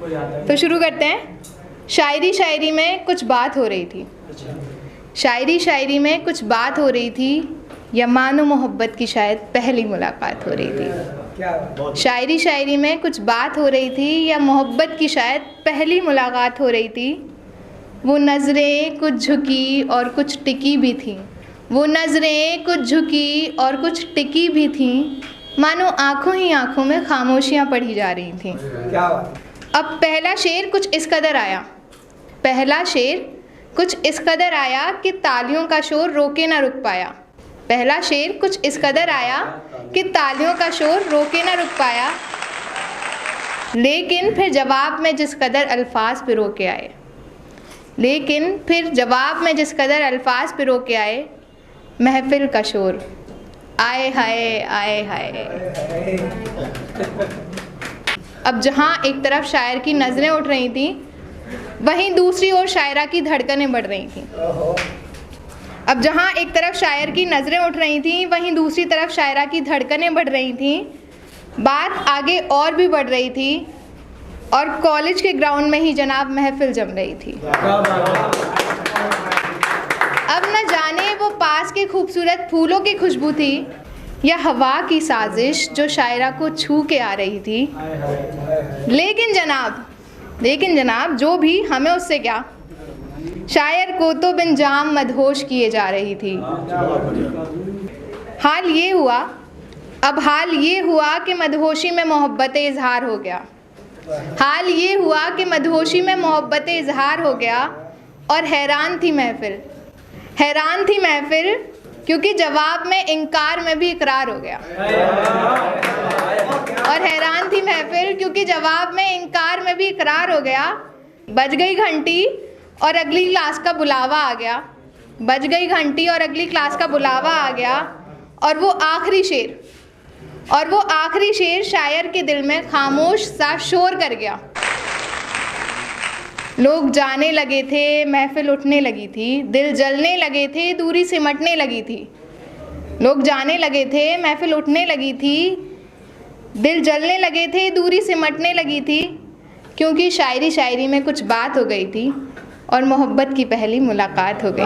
तो शुरू करते हैं। शायरी शायरी में कुछ बात हो रही थी, शायरी शायरी में कुछ बात हो रही थी, या मानो मोहब्बत की शायद पहली मुलाकात हो रही थी। शायरी शायरी में कुछ बात हो रही थी, या मोहब्बत की शायद पहली मुलाकात हो रही थी। वो नज़रें कुछ झुकी और कुछ टिकी भी थीं, वो नज़रें कुछ झुकी और कुछ टिकी भी थीं, मानो आँखों ही आँखों में खामोशियाँ पढ़ी जा रही थीं। अब पहला शेर कुछ इस कदर आया, पहला शेर कुछ इस कदर आया कि तालियों का शोर रोके ना रुक पाया। पहला शेर कुछ इस कदर आया कि तालियों का शोर रोके ना रुक पाया, लेकिन फिर जवाब में जिस कदर अल्फाज पिरो के आए, लेकिन फिर जवाब में जिस कदर अल्फाज पिरो के आए, महफिल का शोर आए हाय आए हाय। अब जहाँ एक तरफ शायर की नज़रें उठ रही थीं, वहीं दूसरी ओर शायरा की धड़कनें बढ़ रही थीं। अब जहाँ एक तरफ शायर की नज़रें उठ रही थीं, वहीं दूसरी तरफ शायरा की धड़कनें बढ़ रही थीं। बात आगे और भी बढ़ रही थी, और कॉलेज के ग्राउंड में ही जनाब महफिल जम रही थी। अब न जाने वो पास के खूबसूरत फूलों की खुशबू थी, या हवा की साजिश जो शायरा को छू के आ रही थी। लेकिन जनाब जो भी, हमें उससे क्या, शायर को तो बिन जाम मदहोश किए जा रही थी। हाल ये हुआ कि मदहोशी में मोहब्बत इजहार हो गया। हाल ये हुआ कि मदहोशी में मोहब्बत इजहार हो गया, और हैरान थी महफिल क्योंकि जवाब में इनकार में भी इकरार हो गया। और हैरान थी महफिल क्योंकि जवाब में इनकार में भी इकरार हो गया। बज गई घंटी और अगली क्लास का बुलावा आ गया, बज गई घंटी और अगली क्लास का बुलावा आ गया, और वो आखिरी शेर शायर के दिल में खामोश सा शोर कर गया। लोग जाने लगे थे, महफिल उठने लगी थी, दिल जलने लगे थे, दूरी सिमटने लगी थी। लोग जाने लगे थे, महफिल उठने लगी थी, दिल जलने लगे थे, दूरी सिमटने लगी थी, क्योंकि शायरी शायरी में कुछ बात हो गई थी, और मोहब्बत की पहली मुलाकात हो गई।